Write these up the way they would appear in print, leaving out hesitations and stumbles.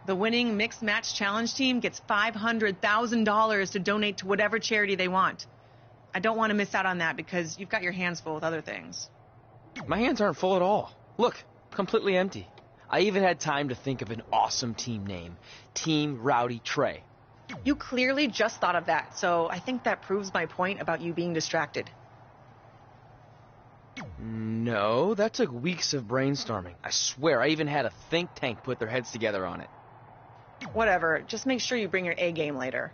The winning mixed match challenge team gets $500,000 to donate to whatever charity they want. I don't want to miss out on that because you've got your hands full with other things. My hands aren't full at all. Look, completely empty. I even had time to think of an awesome team name. Team Rowdy Trey. You clearly just thought of that, so I think that proves my point about you being distracted. No, that took weeks of brainstorming. I swear, I even had a think tank put their heads together on it. Whatever, just make sure you bring your A game later.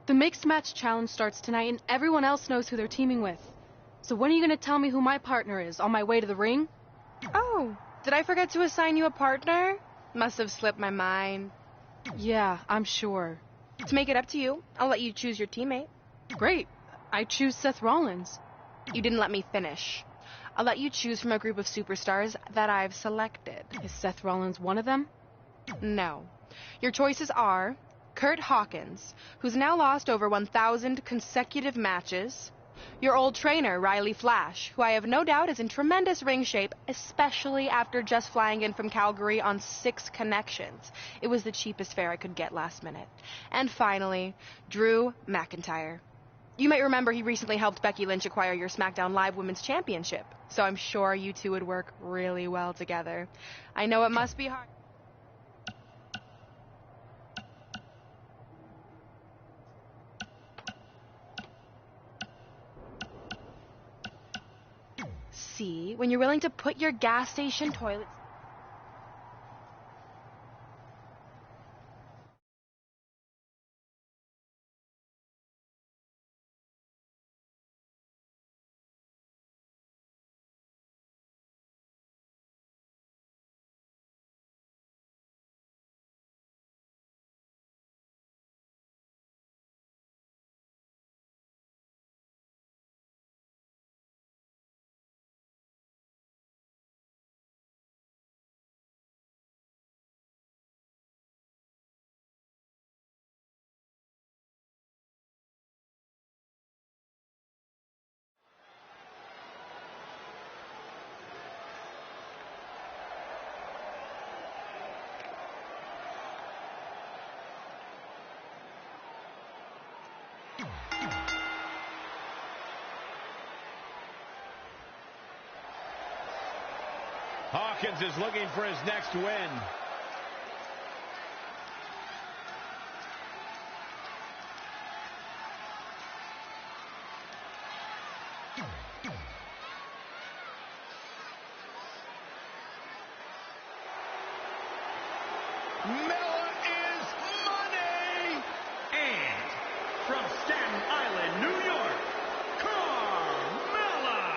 The mixed match challenge starts tonight and everyone else knows who they're teaming with. So when are you going to tell me who my partner is on my way to the ring? Oh, did I forget to assign you a partner? Must have slipped my mind. Yeah, I'm sure. To make it up to you, I'll let you choose your teammate. Great. I choose Seth Rollins. You didn't let me finish. I'll let you choose from a group of superstars that I've selected. Is Seth Rollins one of them? No. Your choices are Kurt Hawkins, who's now lost over 1,000 consecutive matches. Your old trainer, Riley Flash, who I have no doubt is in tremendous ring shape, especially after just flying in from Calgary on 6 connections. It was the cheapest fare I could get last minute. And finally, Drew McIntyre. You might remember he recently helped Becky Lynch acquire your SmackDown Live Women's Championship, so I'm sure you two would work really well together. I know it must be hard. See, when you're willing to put your gas station toilets... Hawkins is looking for his next win. Mella is money! And from Staten Island, New York, Carmella!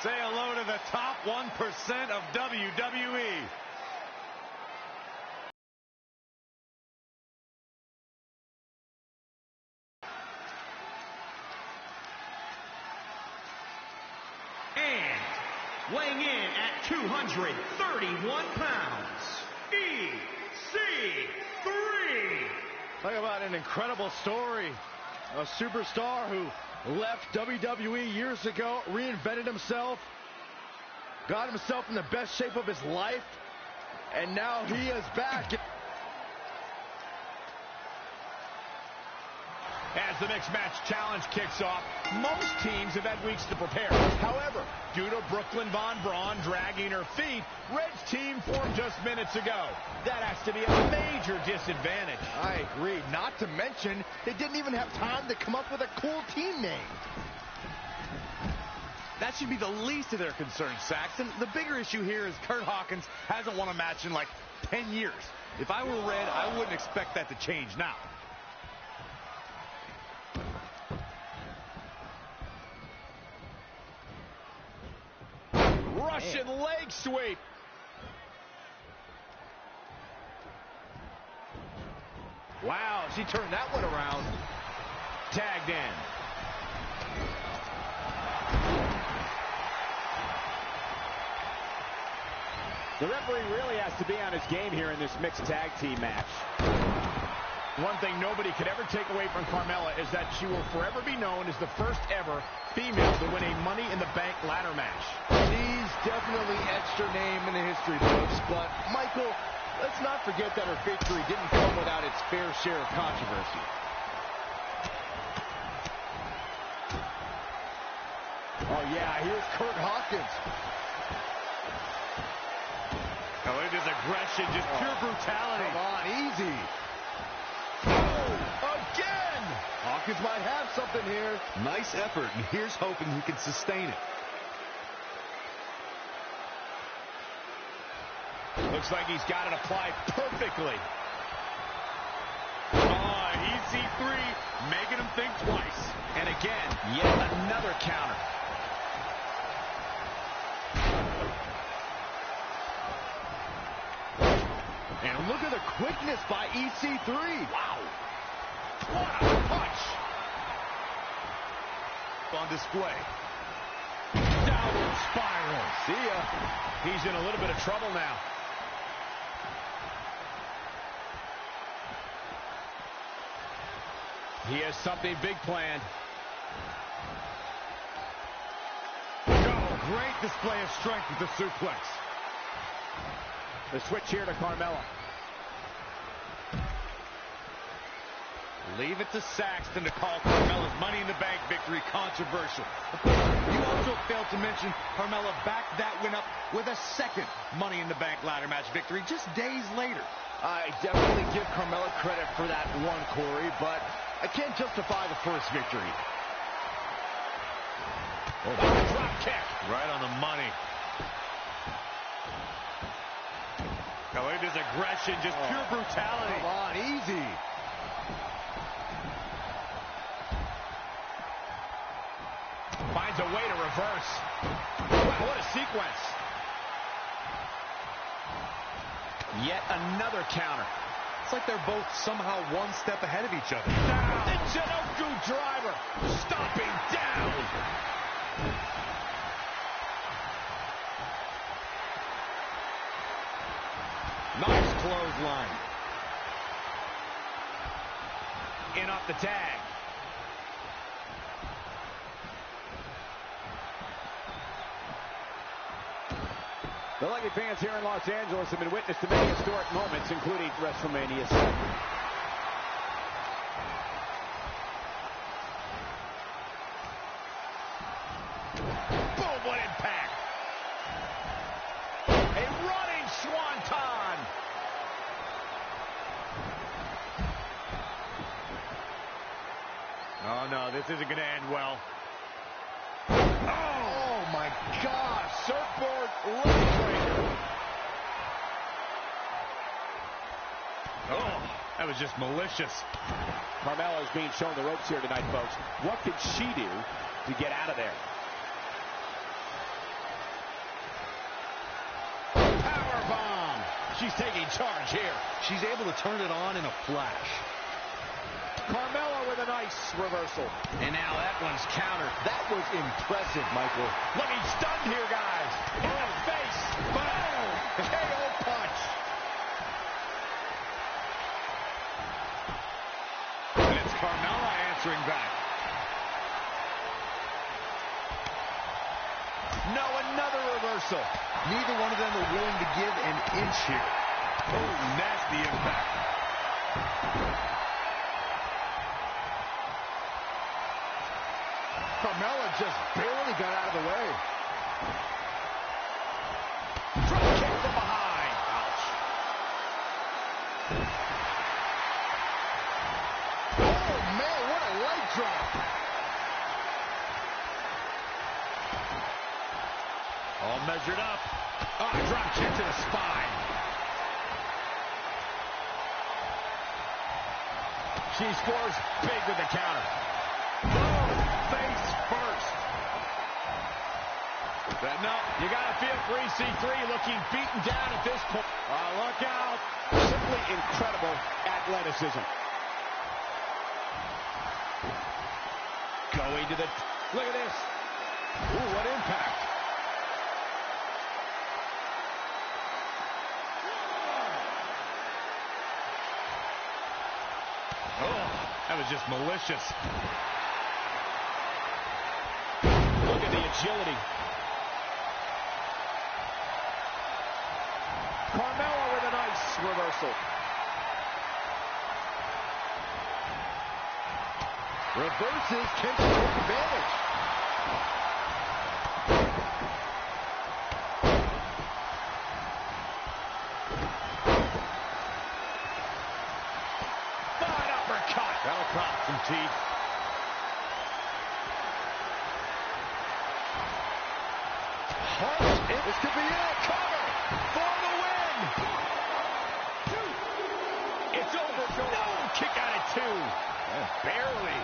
Say hello to the top 1% of WWE. And weighing in at 231 pounds, EC3. Talk about an incredible story. A superstar who left WWE years ago, reinvented himself, got himself in the best shape of his life, and now he is back. As the mixed match challenge kicks off, most teams have had weeks to prepare. However, due to Brooklyn Von Braun dragging her feet, Red's team formed just minutes ago. That has to be a major disadvantage. I agree. Not to mention, they didn't even have time to come up with a cool team name. That should be the least of their concerns, Saxton. The bigger issue here is Kurt Hawkins hasn't won a match in like 10 years. If I were Red, I wouldn't expect that to change now. Russian leg sweep. Wow, she turned that one around. Tagged in. The referee really has to be on his game here in this mixed tag team match. One thing nobody could ever take away from Carmella is that she will forever be known as the first ever female to win a Money in the Bank ladder match. She's definitely etched her name in the history books, but Michael, let's not forget that her victory didn't come without its fair share of controversy. Oh yeah, here's Kurt Hawkins. Oh, look at this aggression, just pure brutality. Come on, easy. Oh, again! Hawkins might have something here. Nice effort, and here's hoping he can sustain it. Looks like he's got it applied perfectly. Oh, EC3 making him think twice. And again, yet another counter. And look at the quickness by EC3. Wow. What a punch. On display. Downward spiral. See ya. He's in a little bit of trouble now. He has something big planned. Oh, great display of strength with the suplex. The switch here to Carmella. Leave it to Saxton to call Carmella's Money in the Bank victory controversial. Of course, you also failed to mention Carmella backed that win up with a second Money in the Bank ladder match victory just days later. I definitely give Carmella credit for that one, Corey, but I can't justify the first victory. Oh, drop kick. Right on the money. Now look at this aggression, just pure brutality. Come on, easy. Finds a way to reverse. Wow, what a sequence. Yet another counter. It's like they're both somehow one step ahead of each other. Down. The Jinoku driver. Stomping down. Nice clothesline. In off the tag. The lucky fans here in Los Angeles have been witness to many historic moments, including WrestleMania 7. Boom, what impact! A running swanton! Oh, no, this isn't going to end well. Oh, my gosh! Surfboard leg breaker. Oh, that was just malicious. Carmella is being shown the ropes here tonight, folks. What can she do to get out of there? Power bomb. She's taking charge here. She's able to turn it on in a flash. Carmella with a nice reversal. And now that one's countered. That was impressive, Michael. Looking stunned here, guys. In the face. Boom. KO punch. And it's Carmella answering back. No, another reversal. Neither one of them are willing to give an inch here. Oh, nasty impact. Carmella just barely got out of the way. Drop kick from behind. Ouch. Oh, man, what a leg drop. All measured up. Oh, drop kick to the spine. She scores big with the counter. Face first. No, you got to feel for EC3 looking beaten down at this point. Look out. Simply incredible athleticism. Going to the... Look at this. Ooh, what impact. was just malicious. Look at the agility. Carmella with a nice reversal. Reverses, can she take advantage? Fine uppercut. That'll pop some teeth. Harsh, this could be it. Cover for the win. It's over. No, kick out at 2. Barely.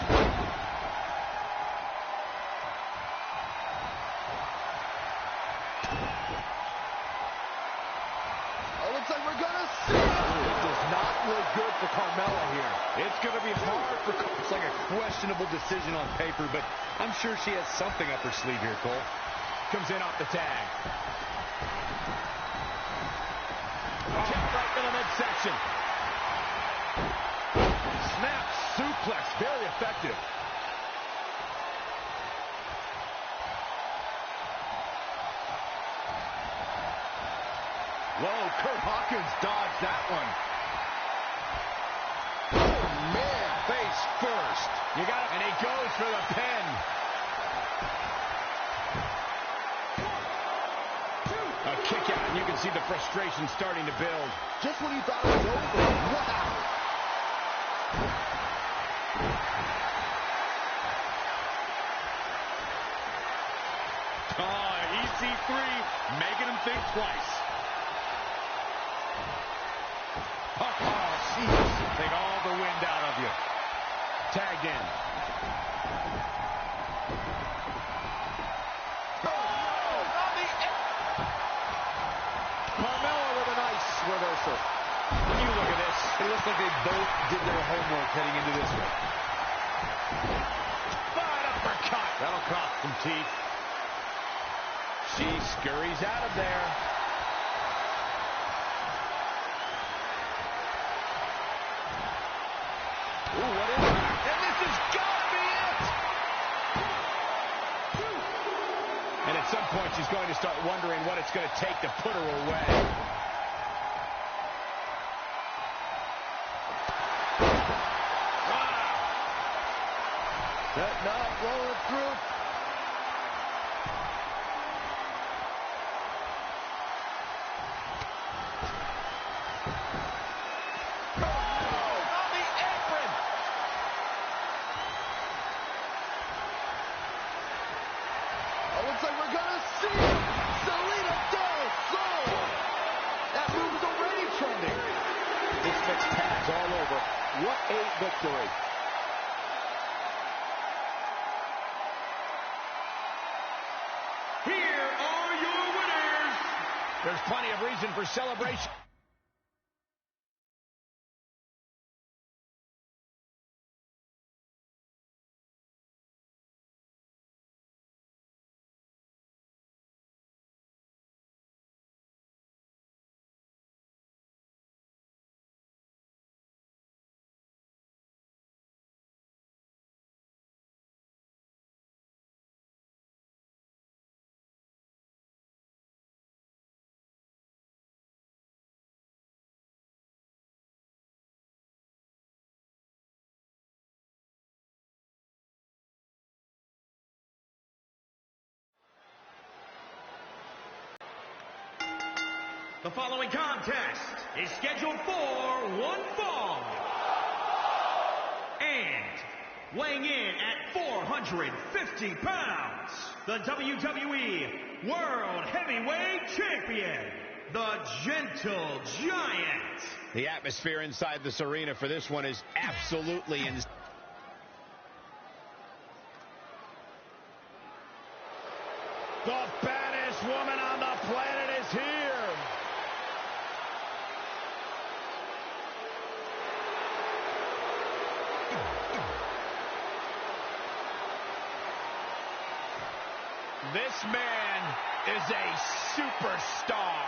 Oh, looks like we're gonna see it. It does not look good for Carmella here. It's going to be hard for Cole. It's like a questionable decision on paper, but I'm sure she has something up her sleeve here, Cole. Comes in off the tag. Kick right to the midsection. Snap suplex, very effective. Whoa, Kurt Hawkins dodged that one. Oh, man, face first. You got it, and he goes for the pin. A kick out, and you can see the frustration starting to build. Just when you thought it was over, wow. Oh, EC3 making him think twice. Oh, jeez. Take all the wind out of you. Tagged in. Carmella with a nice reversal. When you look at this, it looks like they both did their homework heading into this one. Fine uppercut. That'll cost some teeth. She scurries out of there. Ooh, what is that? And this has got to be it! And at some point, she's going to start wondering what it's going to take to put her away. Wow! That knob rolling through. Looks like we're gonna see it. Selena Del Sol. That move is already trending. This makes tags all over. What a victory. Here are your winners. There's plenty of reason for celebration. The following contest is scheduled for one fall. And weighing in at 450 pounds, the WWE World Heavyweight Champion, the Gentle Giant. The atmosphere inside this arena for this one is absolutely insane. The baddest woman on the planet is here. This man is a superstar.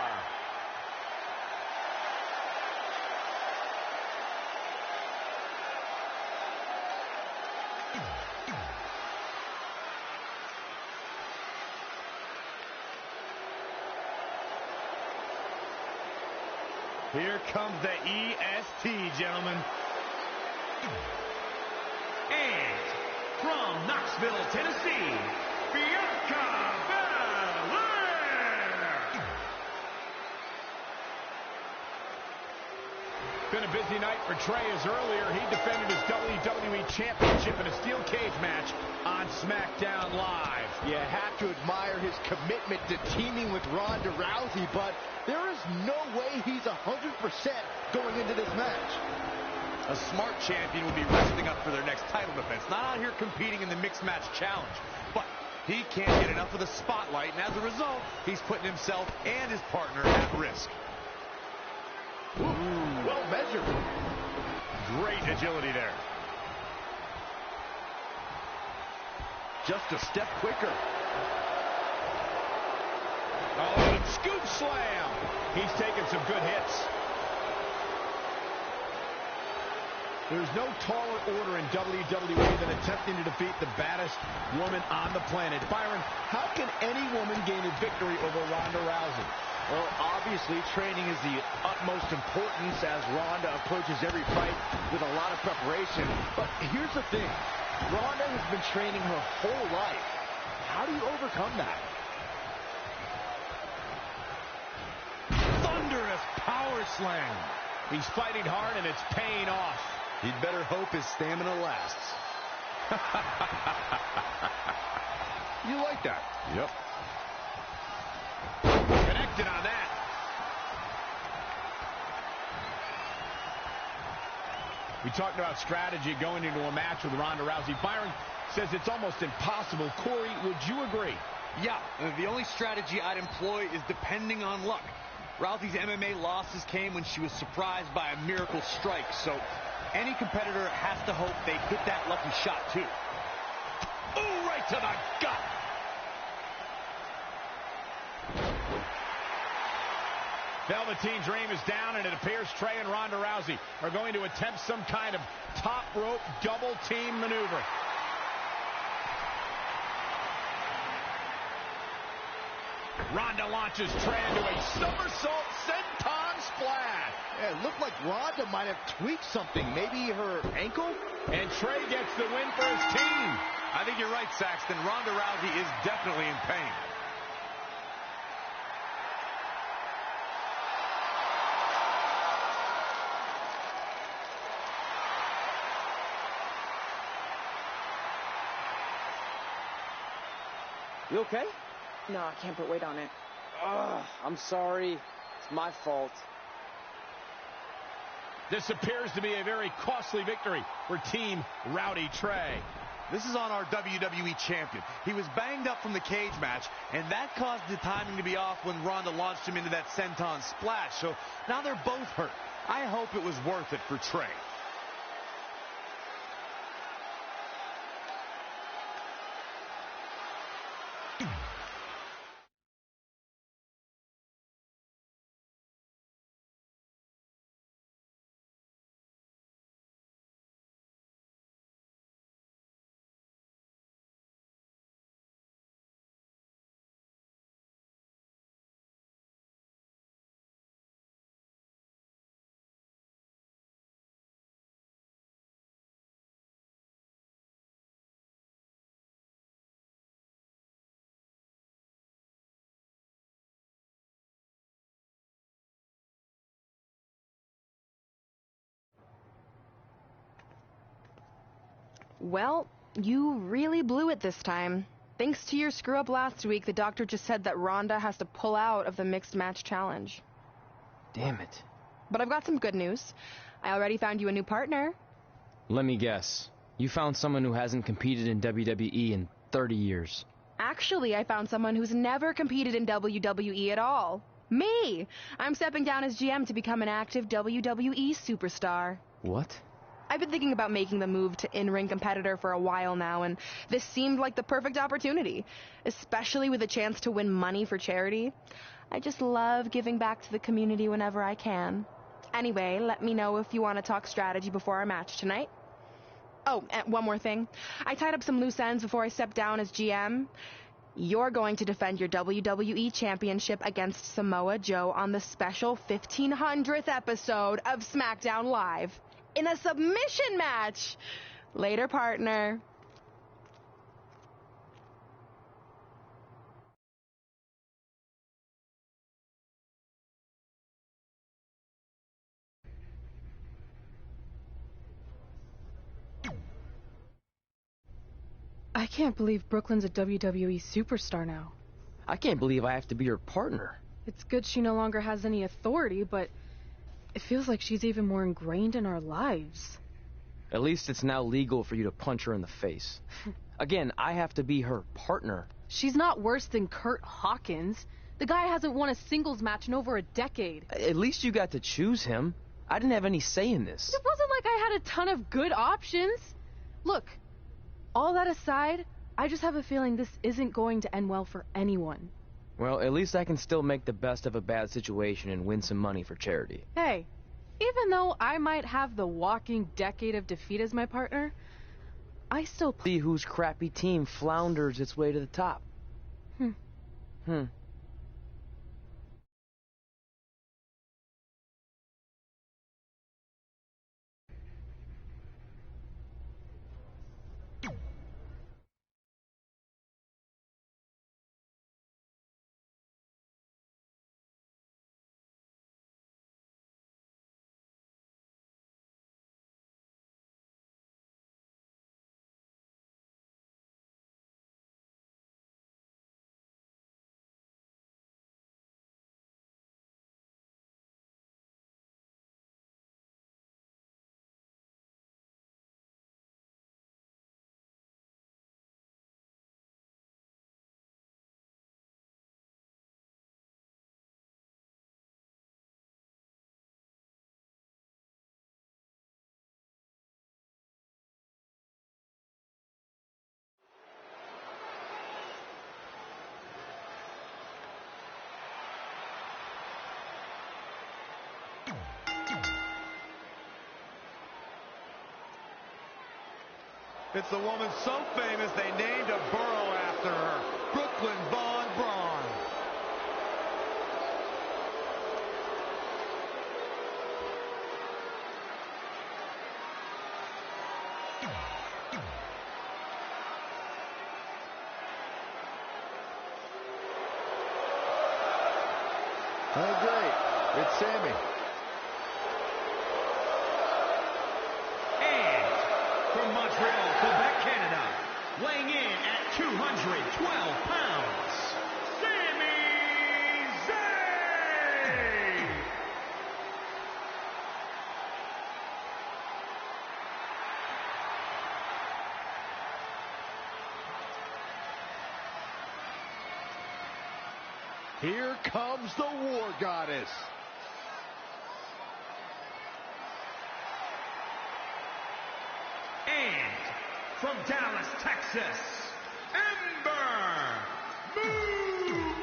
Here comes the EST, gentlemen. And from Knoxville, Tennessee, Bianca Belair. Been a busy night for Trey, as earlier he defended his WWE Championship in a steel cage match on SmackDown Live. You have to admire his commitment to teaming with Ronda Rousey, but there is no way he's 100% going into this match. A smart champion will be resting up for their next title defense, not out here competing in the mixed match challenge. But he can't get enough of the spotlight, and as a result, he's putting himself and his partner at risk. Ooh, well measured. Great agility there. Just a step quicker. Oh, and a scoop slam. He's taking some good hits. There's no taller order in WWE than attempting to defeat the baddest woman on the planet. Byron, how can any woman gain a victory over Ronda Rousey? Well, obviously, training is the utmost importance as Ronda approaches every fight with a lot of preparation. But here's the thing. Ronda has been training her whole life. How do you overcome that? Thunderous power slam. He's fighting hard, and it's paying off. He'd better hope his stamina lasts. You like that? Yep. Connected on that. We talked about strategy going into a match with Ronda Rousey. Byron says it's almost impossible. Corey, would you agree? Yeah, the only strategy I'd employ is depending on luck. Rousey's MMA losses came when she was surprised by a miracle strike, so any competitor has to hope they hit that lucky shot, too. Ooh, right to the gut. Velveteen Dream is down, and it appears Trey and Ronda Rousey are going to attempt some kind of top rope double team maneuver. Ronda launches Trey into a somersault senton splash. Yeah, it looked like Ronda might have tweaked something. Maybe her ankle? And Trey gets the win for his team. I think you're right, Saxton. Ronda Rousey is definitely in pain. You okay? No, I can't put weight on it. Ugh, I'm sorry. It's my fault. This appears to be a very costly victory for Team Rowdy Trey. This is on our WWE champion. He was banged up from the cage match, and that caused the timing to be off when Ronda launched him into that senton splash. So now they're both hurt. I hope it was worth it for Trey. Well, you really blew it this time. Thanks to your screw-up last week, the doctor just said that Ronda has to pull out of the mixed match challenge. Damn it. But I've got some good news. I already found you a new partner. Let me guess. You found someone who hasn't competed in WWE in 30 years. Actually, I found someone who's never competed in WWE at all. Me! I'm stepping down as GM to become an active WWE superstar. What? I've been thinking about making the move to in-ring competitor for a while now, and this seemed like the perfect opportunity, especially with a chance to win money for charity. I just love giving back to the community whenever I can. Anyway, let me know if you want to talk strategy before our match tonight. Oh, and one more thing. I tied up some loose ends before I stepped down as GM. You're going to defend your WWE Championship against Samoa Joe on the special 1500th episode of SmackDown Live in a submission match. Later, partner. I can't believe Brooklyn's a WWE superstar now. I can't believe I have to be her partner. It's good she no longer has any authority, but it feels like she's even more ingrained in our lives. At least it's now legal for you to punch her in the face. Again, I have to be her partner. She's not worse than Kurt Hawkins. The guy hasn't won a singles match in over a decade. At least you got to choose him. I didn't have any say in this. It wasn't like I had a ton of good options. Look, all that aside, I just have a feeling this isn't going to end well for anyone. Well, at least I can still make the best of a bad situation and win some money for charity. Hey, even though I might have the walking decade of defeat as my partner, I still see whose crappy team flounders its way to the top. It's the woman so famous they named a borough after her, Brooklyn Von Braun. Oh, great. It's Sammy. From Montreal, Quebec, Canada, weighing in at 212 pounds, Sami Zayn! Here comes the War Goddess. And from Dallas, Texas, Ember Moon!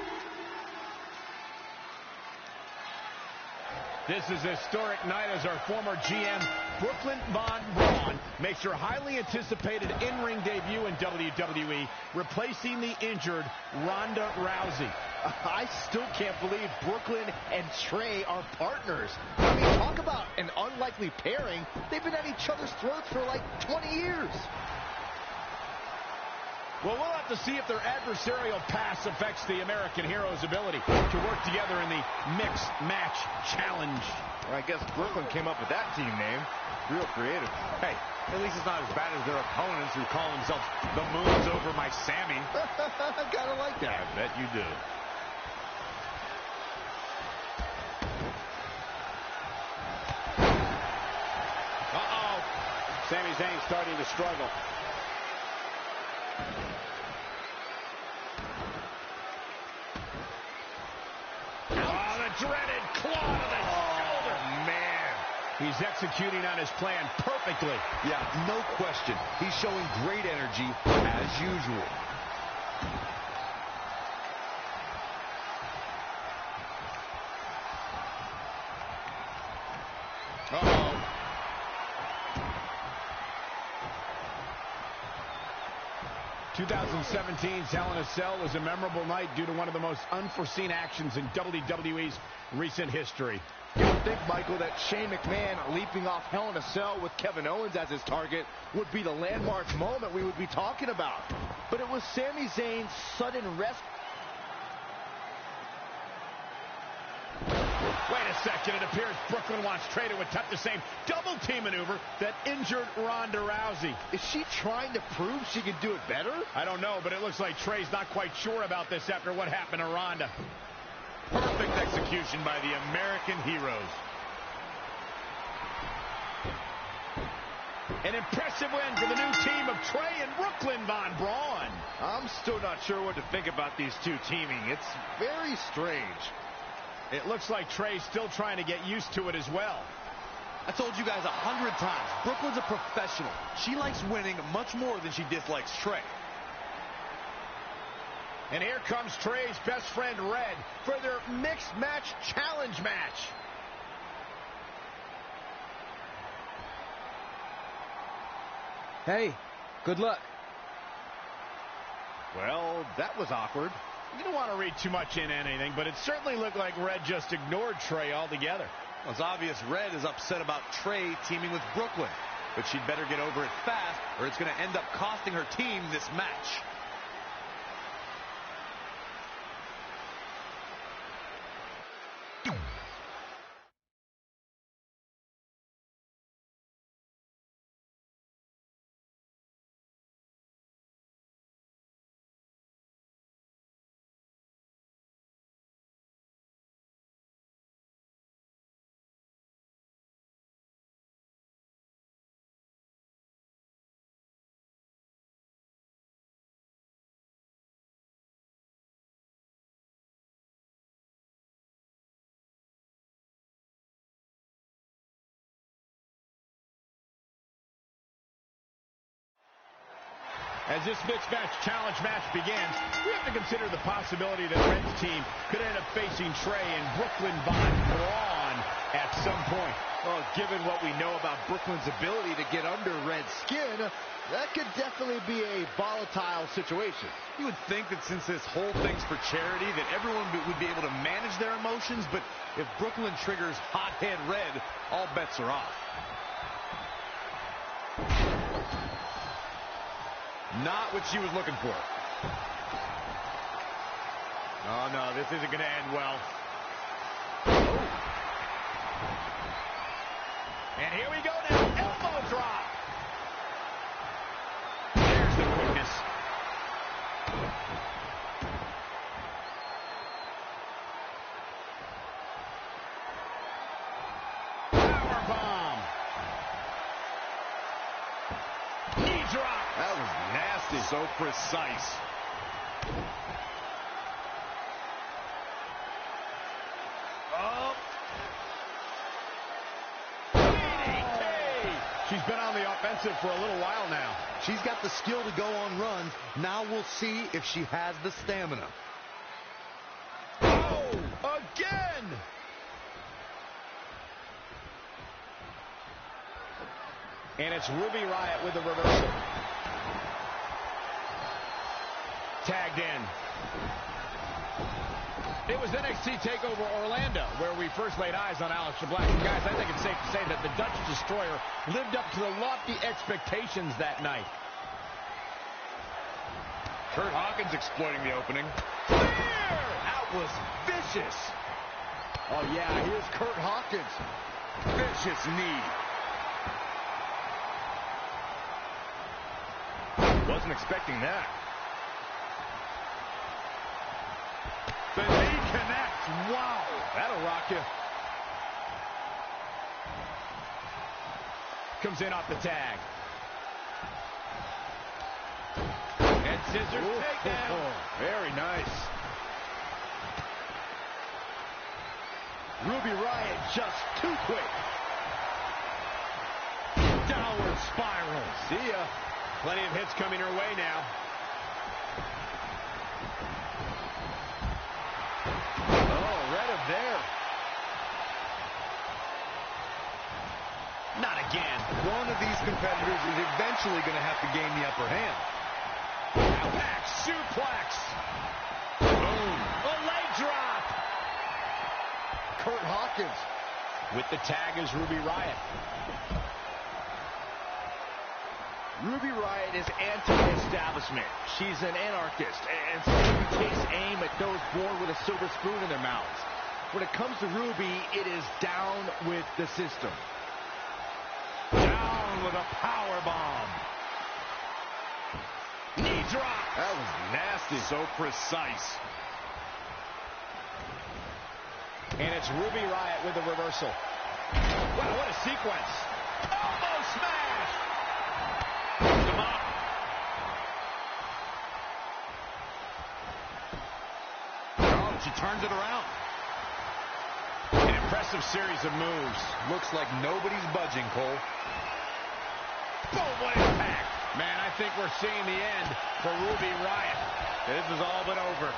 This is a historic night as our former GM, Brooklyn Von Braun, makes her highly anticipated in-ring debut in WWE, replacing the injured Ronda Rousey. I still can't believe Brooklyn and Trey are partners. I mean, talk about an unlikely pairing. They've been at each other's throats for like 20 years. Well, we'll have to see if their adversarial pass affects the American Hero's ability to work together in the Mixed Match Challenge. Well, I guess Brooklyn came up with that team name. Real creative. Hey, at least it's not as bad as their opponents who call themselves the Moons over my Sammy. Gotta like that. I bet you do. Sami Zayn starting to struggle. Oh, the dreaded claw to the shoulder. Man. He's executing on his plan perfectly. Yeah, no question. He's showing great energy as usual. Uh-oh. 2017's Hell in a Cell was a memorable night due to one of the most unforeseen actions in WWE's recent history. You would think, Michael, that Shane McMahon leaping off Hell in a Cell with Kevin Owens as his target would be the landmark moment we would be talking about. But it was Sami Zayn's sudden rescue. Wait a second, it appears Brooklyn wants Trey to attempt the same double team maneuver that injured Ronda Rousey. Is she trying to prove she can do it better? I don't know, but it looks like Trey's not quite sure about this after what happened to Ronda. Perfect execution by the American heroes. An impressive win for the new team of Trey and Brooklyn Von Braun. I'm still not sure what to think about these two teaming. It's very strange. It looks like Trey's still trying to get used to it as well. I told you guys 100 times, Brooklyn's a professional. She likes winning much more than she dislikes Trey. And here comes Trey's best friend, Red, for their mixed match challenge match. Hey, good luck. Well, that was awkward. You don't want to read too much into anything, but it certainly looked like Red just ignored Trey altogether. Well, it's obvious Red is upset about Trey teaming with Brooklyn, but she'd better get over it fast or it's going to end up costing her team this match. As this mixed match challenge match begins, we have to consider the possibility that Red's team could end up facing Trey and Brooklyn Von Braun at some point. Well, given what we know about Brooklyn's ability to get under Red's skin, that could definitely be a volatile situation. You would think that since this whole thing's for charity, that everyone would be able to manage their emotions, but if Brooklyn triggers hothead Red, all bets are off. Not what she was looking for. Oh, no, this isn't going to end well. And here we go now. Elbow drop. There's the quickness. Powerbomb. Knee drop. That was nasty. So precise. Oh. She's been on the offensive for a little while now. She's got the skill to go on runs. Now we'll see if she has the stamina. Oh, again! And it's Ruby Riott with the reversal. Tagged in. It was NXT TakeOver Orlando where we first laid eyes on Aleister Black. And guys, I think it's safe to say that the Dutch Destroyer lived up to the lofty expectations that night. Kurt Hawkins exploiting the opening. That was vicious. Oh, yeah, here's Kurt Hawkins. Vicious knee. Wasn't expecting that. The knee connects. Wow, that'll rock you. Comes in off the tag. And scissors takedown. Very nice. Ruby Riott just too quick. Downward spiral. See ya. Plenty of hits coming her way now. Oh, read him there. Not again. One of these competitors is eventually going to have to gain the upper hand. Impact suplex. Boom. A leg drop. Kurt Hawkins. With the tag is Ruby Riott. Ruby Riott is anti-establishment. She's an anarchist, and she takes aim at those born with a silver spoon in their mouths. When it comes to Ruby, it is down with the system. Down with a power bomb. Knee drop. That was nasty. So precise. And it's Ruby Riott with the reversal. Wow, what a sequence. Elbow smash. Come on. Oh, she turns it around. An impressive series of moves. Looks like nobody's budging, Cole. Boom, what impact. Man, I think we're seeing the end for Ruby Riott. This is all but over.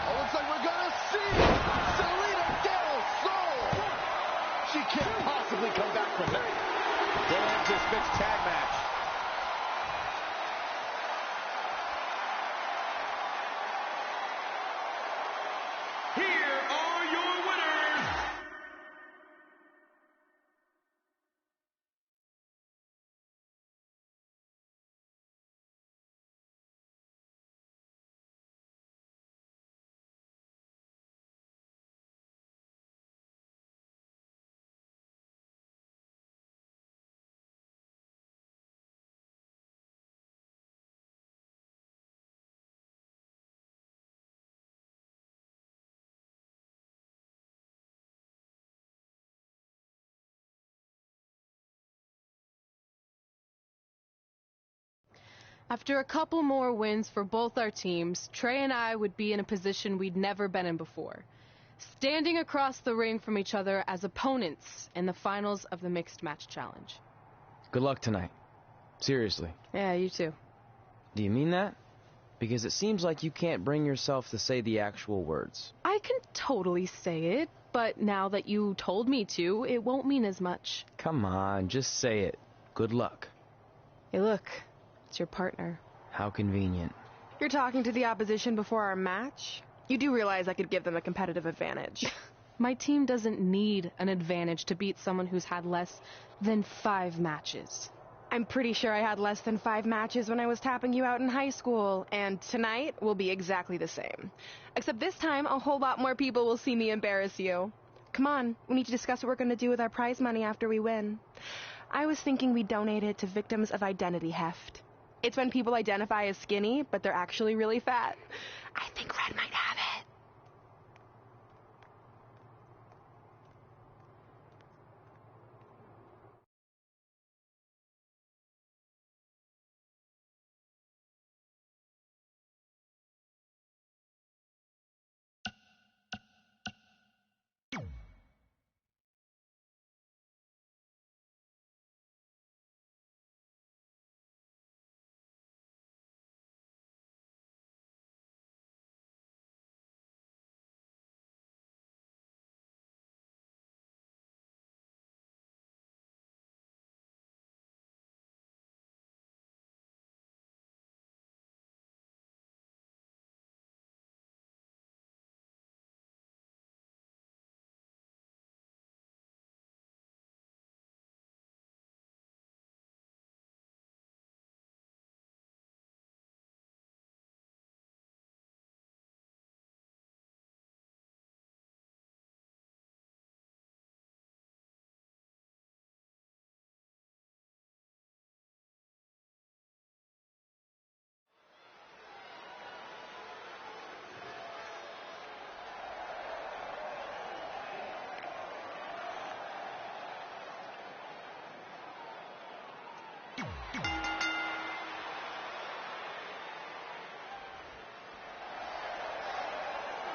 Oh, looks like we're gonna see Selena Del Sol. She can't possibly come back from that. That ends this mixed tag match. Here are your winners. After a couple more wins for both our teams, Trey and I would be in a position we'd never been in before, standing across the ring from each other as opponents in the finals of the Mixed Match Challenge. Good luck tonight. Seriously. Yeah, you too. Do you mean that? Because it seems like you can't bring yourself to say the actual words. I can totally say it, but now that you told me to, it won't mean as much. Come on, just say it. Good luck. Hey, look. It's your partner. How convenient. You're talking to the opposition before our match? You do realize I could give them a competitive advantage. My team doesn't need an advantage to beat someone who's had less than 5 matches. I'm pretty sure I had less than 5 matches when I was tapping you out in high school, and tonight will be exactly the same. Except this time, a whole lot more people will see me embarrass you. Come on, we need to discuss what we're going to do with our prize money after we win. I was thinking we donate it to victims of identity heft. It's when people identify as skinny, but they're actually really fat. I think Red might have it.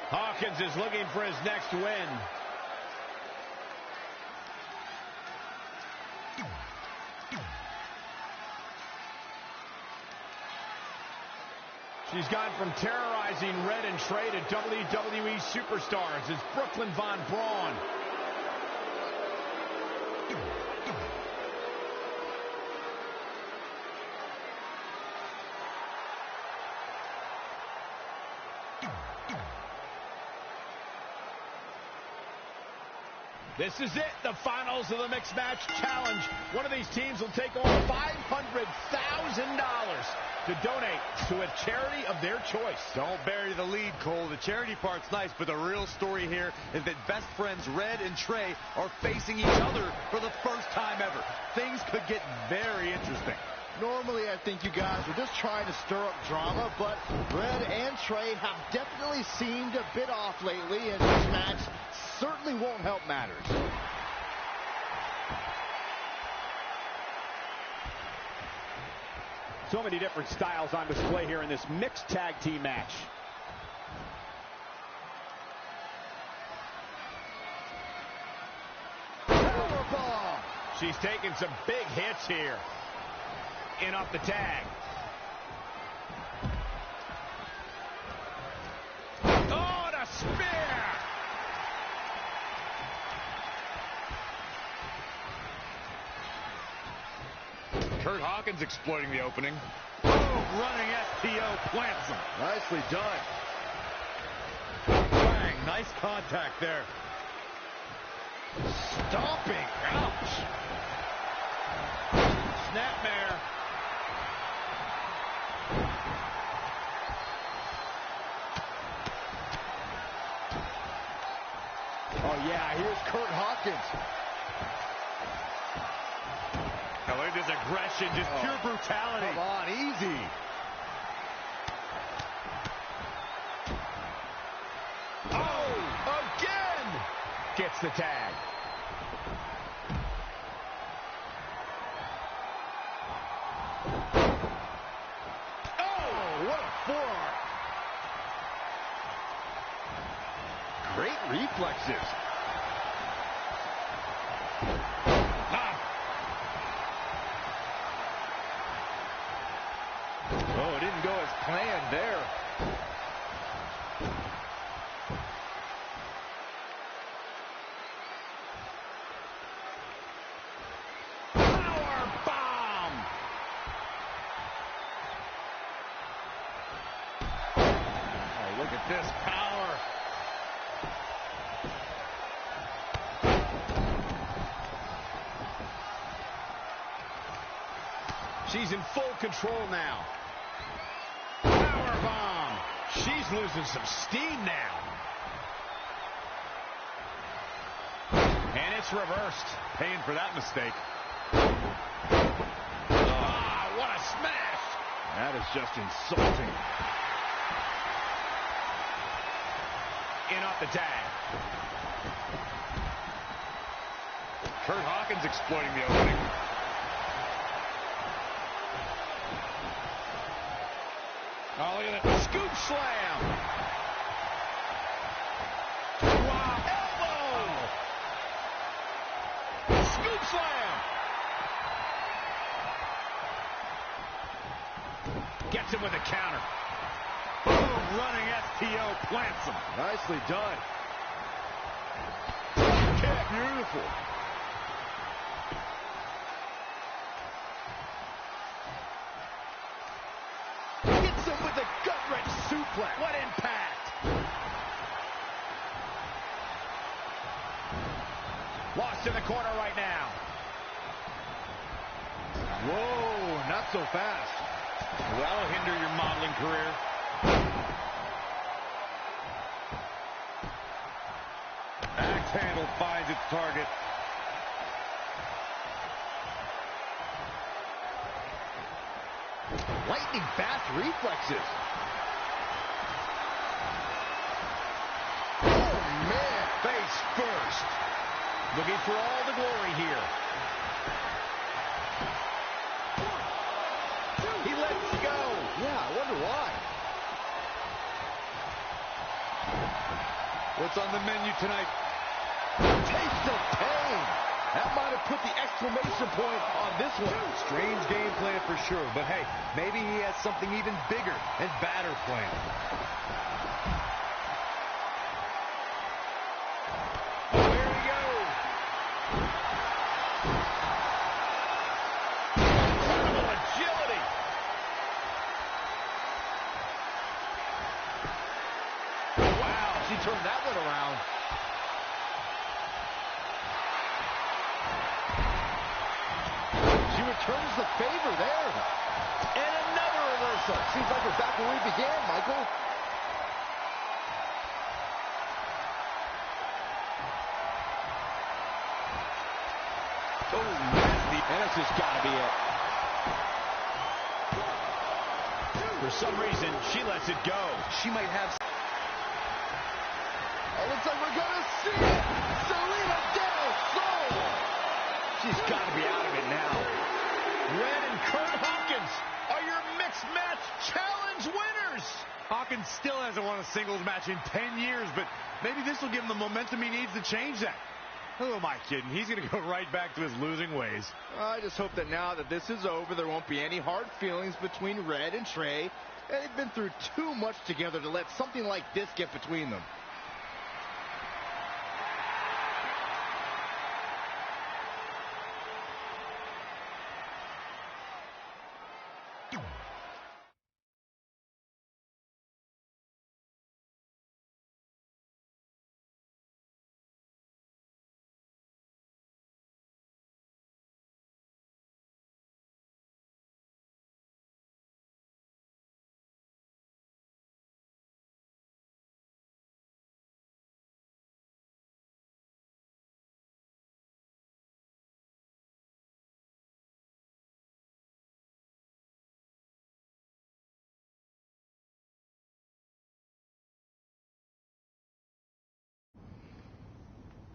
Hawkins is looking for his next win. She's gone from terrorizing Red and Trey to WWE superstars as Brooklyn Von Braun. This is it, the finals of the Mixed Match Challenge. One of these teams will take on $500,000 to donate to a charity of their choice. Don't bury the lead, Cole. The charity part's nice, but the real story here is that best friends Red and Trey are facing each other for the first time ever. Things could get very interesting. Normally, I think you guys are just trying to stir up drama, but Red and Trey have definitely seemed a bit off lately, and this match certainly won't help matters. So many different styles on display here in this mixed tag team match. Powerbomb! She's taking some big hits here. In off the tag. Oh, and a spear! Kurt Hawkins exploiting the opening. Oh, running STO plants him. Nicely done. Bang, nice contact there. Stomping. Ouch. Snapmare. Oh, yeah, here's Kurt Hawkins. Now look at this aggression, just pure brutality. Come on, easy. Oh, again! Gets the tag. Oh, what a forearm. Great reflexes. Oh, it didn't go as planned there. Power bomb! Oh, look at this power. She's in full control now. Power bomb. She's losing some steam now. And it's reversed. Paying for that mistake. Ah, what a smash! That is just insulting. In off the tag. Kurt Hawkins exploiting the opening. Oh, look at that. Scoop slam. Wow. Elbow. Scoop slam. Gets him with a counter. Boom, running STO plants him. Nicely done. Kick, beautiful. Hits him with a gut-wrench suplex. What impact. Lost in the corner right now. Whoa, not so fast. That'll hinder your modeling career. Axe handle finds its target. Lightning fast reflexes. Oh, man. Face first. Looking for all the glory here. He lets go. Yeah, I wonder why. What's on the menu tonight? Taste of pain. That might have put the exclamation point on this one. Strange game plan for sure, but hey, maybe he has something even bigger and badder planned. Oh, here we go. Incredible agility. Wow, she turned that one around. returns the favor there. And another reversal. Seems like we're back where we began, Michael. Oh, nasty. And this has got to be it. For some reason, she lets it go. She might have... It looks like we're going to see it. Selena Del Sol. She's got to be out of it now. Red and Kurt Hawkins are your mixed match challenge winners. Hawkins still hasn't won a singles match in 10 years, but maybe this will give him the momentum he needs to change that. Who am I kidding? He's going to go right back to his losing ways. I just hope that now that this is over, there won't be any hard feelings between Red and Trey. They've been through too much together to let something like this get between them.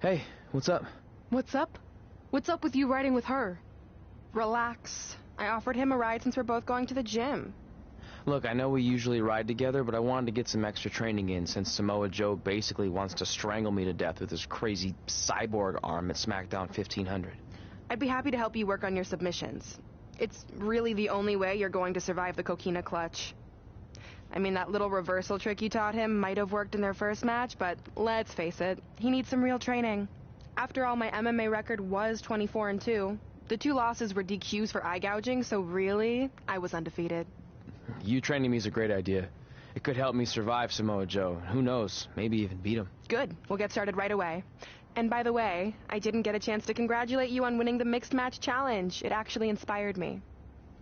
Hey, what's up? What's up? What's up with you riding with her? Relax. I offered him a ride since we're both going to the gym. Look, I know we usually ride together, but I wanted to get some extra training in since Samoa Joe basically wants to strangle me to death with his crazy cyborg arm at SmackDown 1500. I'd be happy to help you work on your submissions. It's really the only way you're going to survive the coquina clutch. I mean, that little reversal trick you taught him might have worked in their first match, but let's face it, he needs some real training. After all, my MMA record was 24-2. The 2 losses were DQs for eye gouging, so really, I was undefeated. You training me is a great idea. It could help me survive Samoa Joe. Who knows, maybe even beat him. Good. We'll get started right away. And by the way, I didn't get a chance to congratulate you on winning the Mixed Match Challenge. It actually inspired me.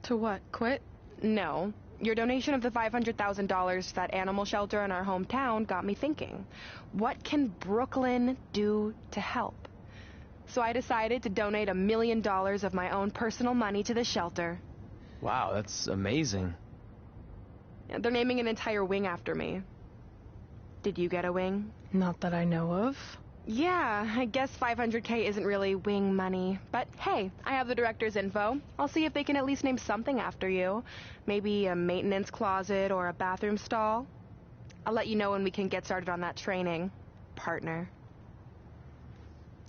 To what? Quit? No. Your donation of the $500,000 to that animal shelter in our hometown got me thinking. What can Brooklyn do to help? So I decided to donate $1 million of my own personal money to the shelter. Wow, that's amazing. They're naming an entire wing after me. Did you get a wing? Not that I know of. Yeah, I guess $500K isn't really wing money. But hey, I have the director's info. I'll see if they can at least name something after you. Maybe a maintenance closet or a bathroom stall. I'll let you know when we can get started on that training, partner.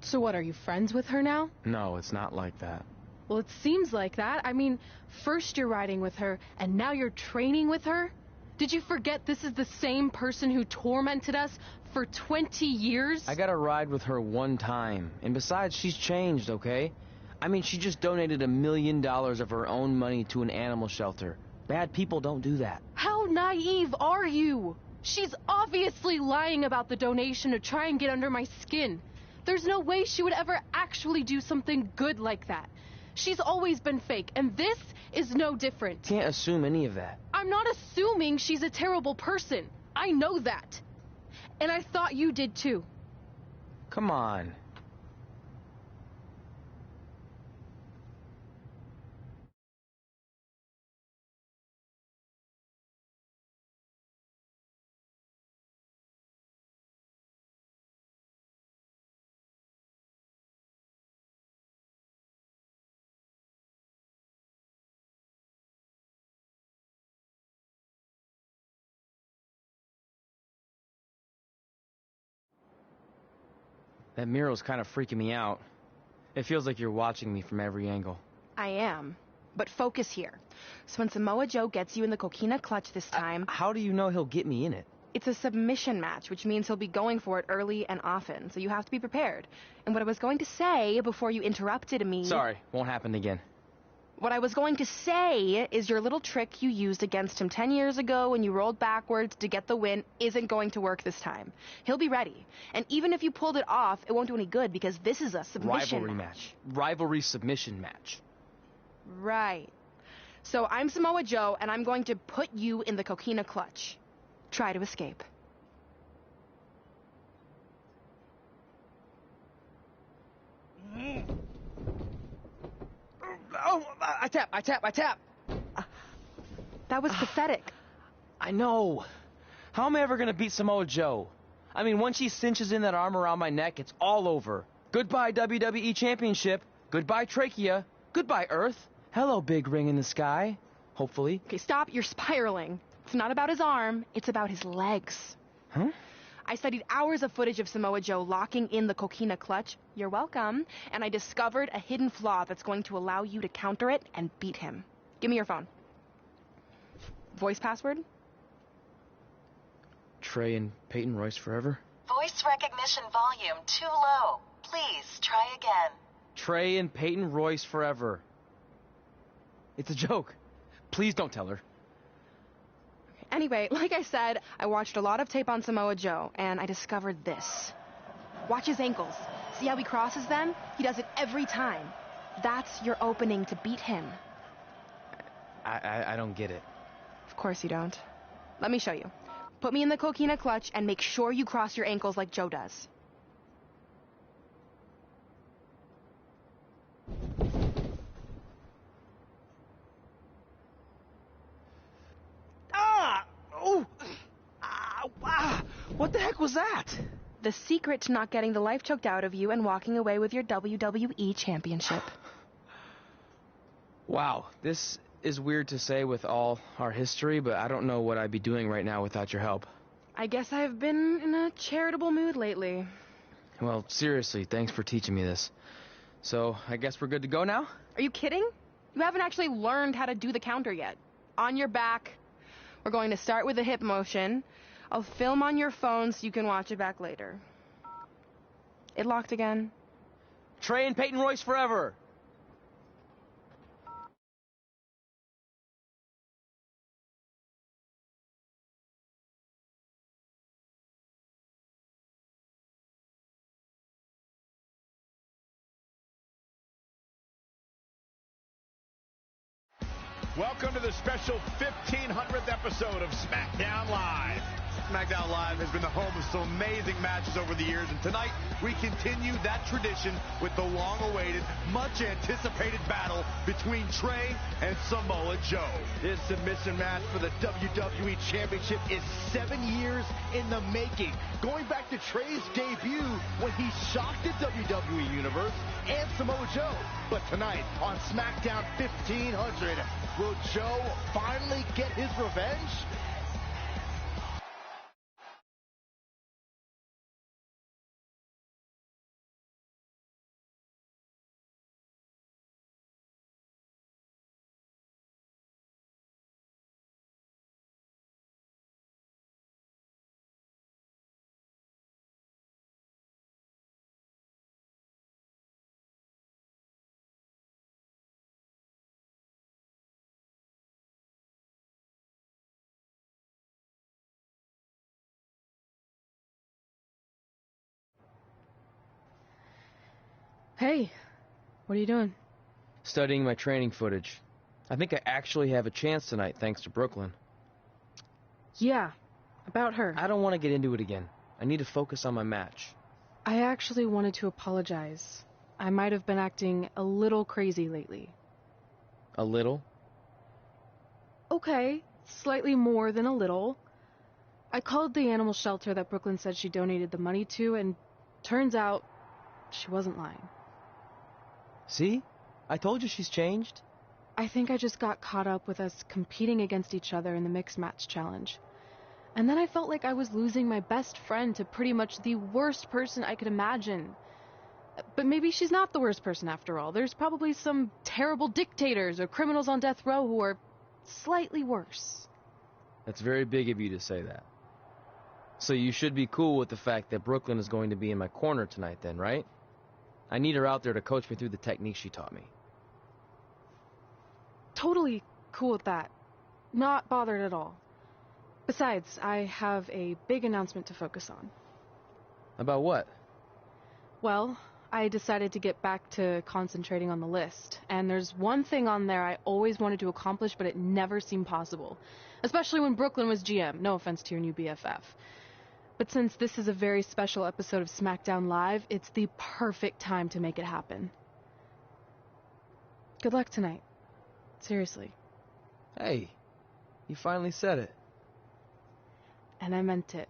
So what, are you friends with her now? No, it's not like that. Well, it seems like that. I mean, first you're riding with her, and now you're training with her? Did you forget this is the same person who tormented us for 20 years? I got a ride with her one time. And besides, she's changed, okay? I mean, she just donated $1 million of her own money to an animal shelter. Bad people don't do that. How naive are you? She's obviously lying about the donation to try and get under my skin. There's no way she would ever actually do something good like that. She's always been fake, and this is no different. Can't assume any of that. I'm not assuming she's a terrible person. I know that. And I thought you did too. Come on. That mural's kind of freaking me out. It feels like you're watching me from every angle. I am. But focus here. So when Samoa Joe gets you in the coquina clutch this time... How do you know he'll get me in it? It's a submission match, which means he'll be going for it early and often, so you have to be prepared. And what I was going to say before you interrupted me... Sorry, won't happen again. What I was going to say is your little trick you used against him 10 years ago when you rolled backwards to get the win isn't going to work this time. He'll be ready. And even if you pulled it off, it won't do any good because this is a submission match. Rivalry submission match. Right. So I'm Samoa Joe, and I'm going to put you in the coquina clutch. Try to escape. Oh, I tap. That was pathetic. I know. How am I ever gonna beat Samoa Joe? I mean, once she cinches in that arm around my neck, it's all over. Goodbye, WWE Championship. Goodbye, Trachea. Goodbye, Earth. Hello, big ring in the sky. Hopefully. Okay, stop. You're spiraling. It's not about his arm. It's about his legs. Huh? I studied hours of footage of Samoa Joe locking in the coquina clutch. You're welcome. And I discovered a hidden flaw that's going to allow you to counter it and beat him. Give me your phone. Voice password? Trey and Peyton Royce forever? Voice recognition volume too low. Please try again. Trey and Peyton Royce forever. It's a joke. Please don't tell her. Anyway, like I said, I watched a lot of tape on Samoa Joe, and I discovered this. Watch his ankles. See how he crosses them? He does it every time. That's your opening to beat him. I don't get it. Of course you don't. Let me show you. Put me in the coquina clutch and make sure you cross your ankles like Joe does. What the heck was that? The secret to not getting the life choked out of you and walking away with your WWE Championship. Wow, this is weird to say with all our history, but I don't know what I'd be doing right now without your help. I guess I've been in a charitable mood lately. Well, seriously, thanks for teaching me this. So, I guess we're good to go now? Are you kidding? You haven't actually learned how to do the counter yet. On your back. We're going to start with a hip motion. I'll film on your phone so you can watch it back later. It locked again. Trey and Peyton Royce forever! Welcome to the special 1500th episode of SmackDown Live. SmackDown Live has been the home of some amazing matches over the years, and tonight we continue that tradition with the long-awaited, much-anticipated battle between Trey and Samoa Joe. This submission match for the WWE Championship is 7 years in the making, going back to Trey's debut when he shocked the WWE Universe and Samoa Joe. But tonight on SmackDown 1500, will Joe finally get his revenge? Hey, what are you doing? Studying my training footage. I think I actually have a chance tonight, thanks to Brooklyn. Yeah, about her. I don't want to get into it again. I need to focus on my match. I actually wanted to apologize. I might have been acting a little crazy lately. A little? Okay, slightly more than a little. I called the animal shelter that Brooklyn said she donated the money to, and turns out she wasn't lying. See? I told you she's changed. I think I just got caught up with us competing against each other in the mixed match challenge. And then I felt like I was losing my best friend to pretty much the worst person I could imagine. But maybe she's not the worst person after all. There's probably some terrible dictators or criminals on death row who are slightly worse. That's very big of you to say that. So you should be cool with the fact that Brooklyn is going to be in my corner tonight then, right? I need her out there to coach me through the technique she taught me. Totally cool with that. Not bothered at all. Besides, I have a big announcement to focus on. About what? Well, I decided to get back to concentrating on the list. And there's one thing on there I always wanted to accomplish, but it never seemed possible. Especially when Brooklyn was GM. No offense to your new BFF. But since this is a very special episode of SmackDown Live, it's the perfect time to make it happen. Good luck tonight. Seriously. Hey, you finally said it. And I meant it.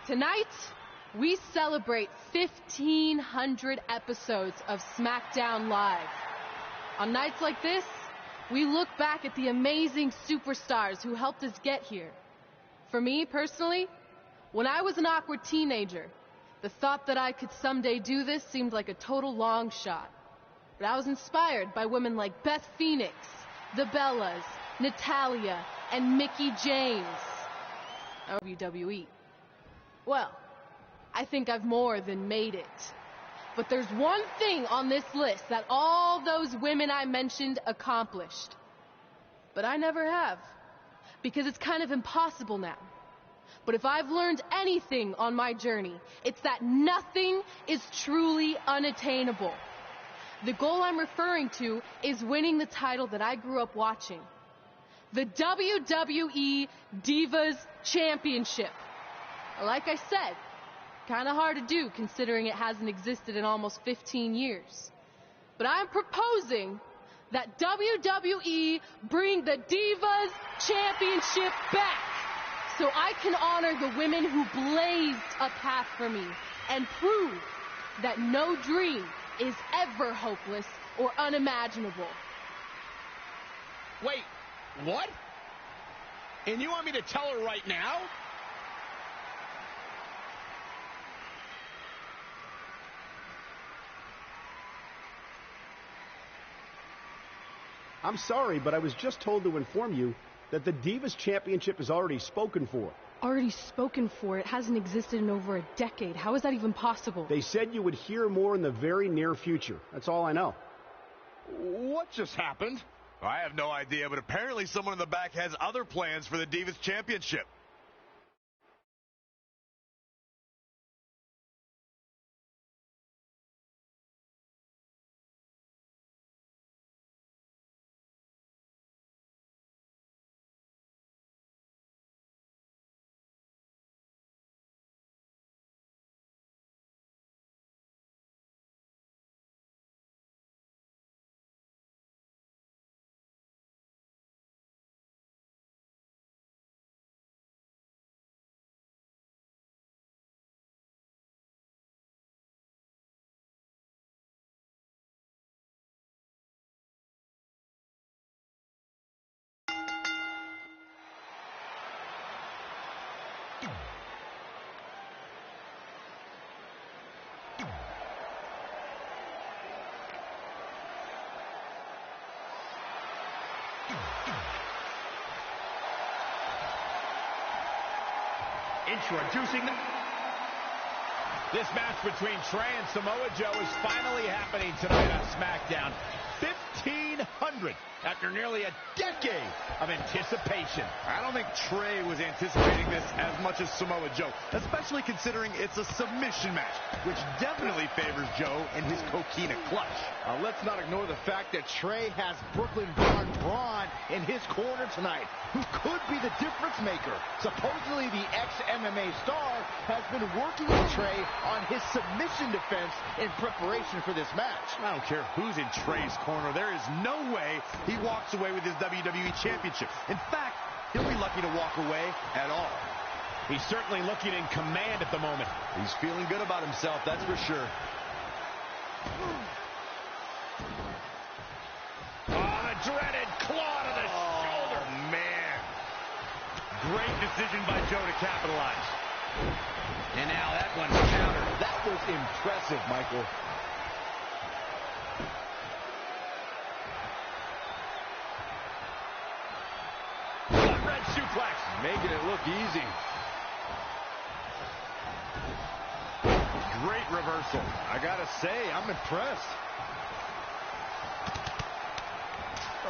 Tonight, we celebrate 1,500 episodes of SmackDown Live. On nights like this, we look back at the amazing superstars who helped us get here. For me, personally, when I was an awkward teenager, the thought that I could someday do this seemed like a total long shot. But I was inspired by women like Beth Phoenix, the Bellas, Natalia, and Mickie James. WWE. Well, I think I've more than made it. But there's one thing on this list that all those women I mentioned accomplished. But I never have, because it's kind of impossible now. But if I've learned anything on my journey, it's that nothing is truly unattainable. The goal I'm referring to is winning the title that I grew up watching. The WWE Divas Championship. Like I said, kind of hard to do considering it hasn't existed in almost 15 years. But I'm proposing that WWE bring the Divas Championship back so I can honor the women who blazed a path for me and prove that no dream is ever hopeless or unimaginable. Wait, what? And you want me to tell her right now? I'm sorry, but I was just told to inform you that the Divas Championship is already spoken for. Already spoken for? It hasn't existed in over a decade. How is that even possible? They said you would hear more in the very near future. That's all I know. What just happened? I have no idea, but apparently someone in the back has other plans for the Divas Championship. Introducing this match between Trey and Samoa Joe is finally happening tonight on SmackDown. 1,500 after nearly a decade of anticipation. I don't think Trey was anticipating this as much as Samoa Joe, especially considering it's a submission match, which definitely favors Joe and his coquina clutch. Let's not ignore the fact that Trey has Brooklyn Braun in his corner tonight, who could be the difference maker. Supposedly the ex-MMA star has been working with Trey on his submission defense in preparation for this match. I don't care who's in Trey's corner. There is no way he walks away with his WWE Championship. In fact, he'll be lucky to walk away at all. He's certainly looking in command at the moment. He's feeling good about himself, that's for sure. Oh, the dreaded claw to the shoulder. Man. Great decision by Joe to capitalize. And now that one's countered. That was impressive, Michael. Red suplex. Making it look easy. Great reversal. I gotta say, I'm impressed.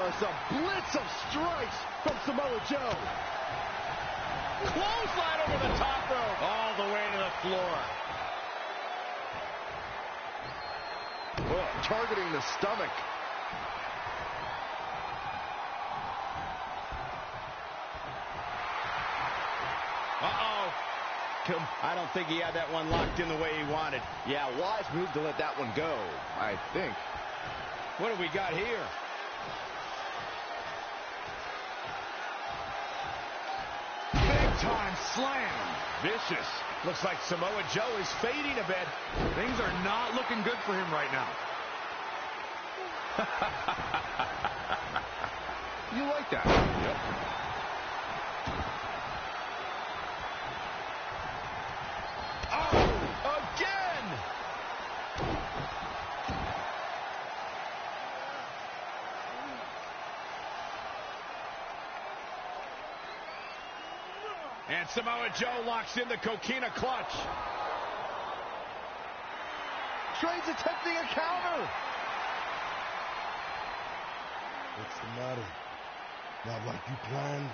It's a blitz of strikes from Samoa Joe. Clothesline over the top rope. All the way to the floor. Oh, targeting the stomach. Uh-oh. I don't think he had that one locked in the way he wanted. Yeah, wise move to let that one go, I think. What do we got here? Big time slam. Vicious. Looks like Samoa Joe is fading a bit. Things are not looking good for him right now. You like that? Yep. And Samoa Joe locks in the coquina clutch. Trey's attempting a counter. What's the matter? Not like you planned?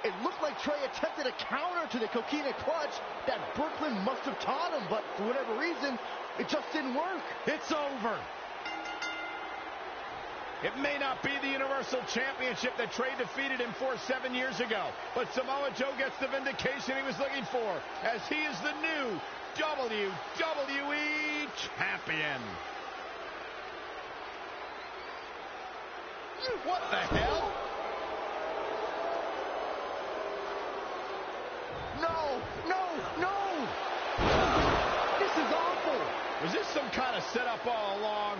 It looked like Trey attempted a counter to the coquina clutch that Brooklyn must have taught him, but for whatever reason, it just didn't work. It's over. It may not be the Universal Championship that Trey defeated him for 7 years ago, but Samoa Joe gets the vindication he was looking for, as he is the new WWE Champion. What the hell? No! This is awful. Was this some kind of setup all along?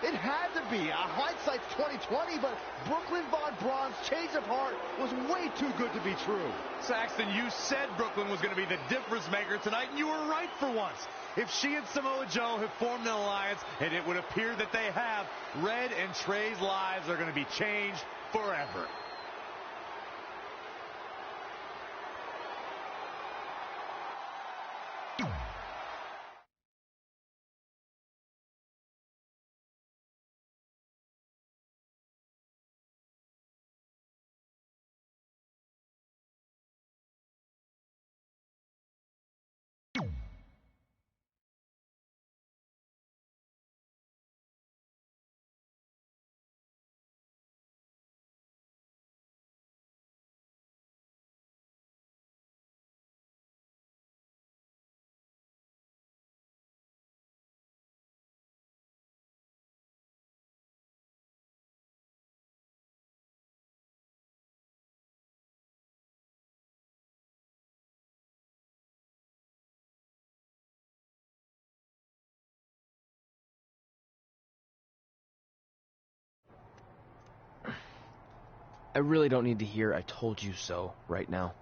It had to be. Hindsight's 20/20, but Brooklyn Von Braun's change of heart was way too good to be true. Saxton, you said Brooklyn was going to be the difference maker tonight, and you were right for once. If she and Samoa Joe have formed an alliance, and it would appear that they have, Red and Trey's lives are going to be changed forever. I really don't need to hear "I told you so" right now.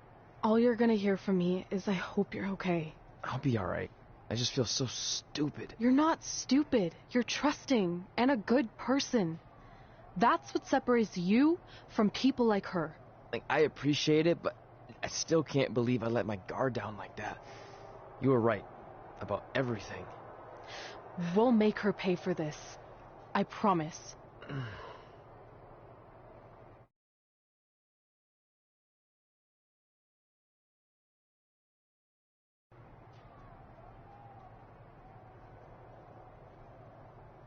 All you're gonna hear from me is I hope you're okay. I'll be alright. I just feel so stupid. You're not stupid. You're trusting and a good person. That's what separates you from people like her. Like, I appreciate it, but I still can't believe I let my guard down like that. You were right about everything. We'll make her pay for this. I promise.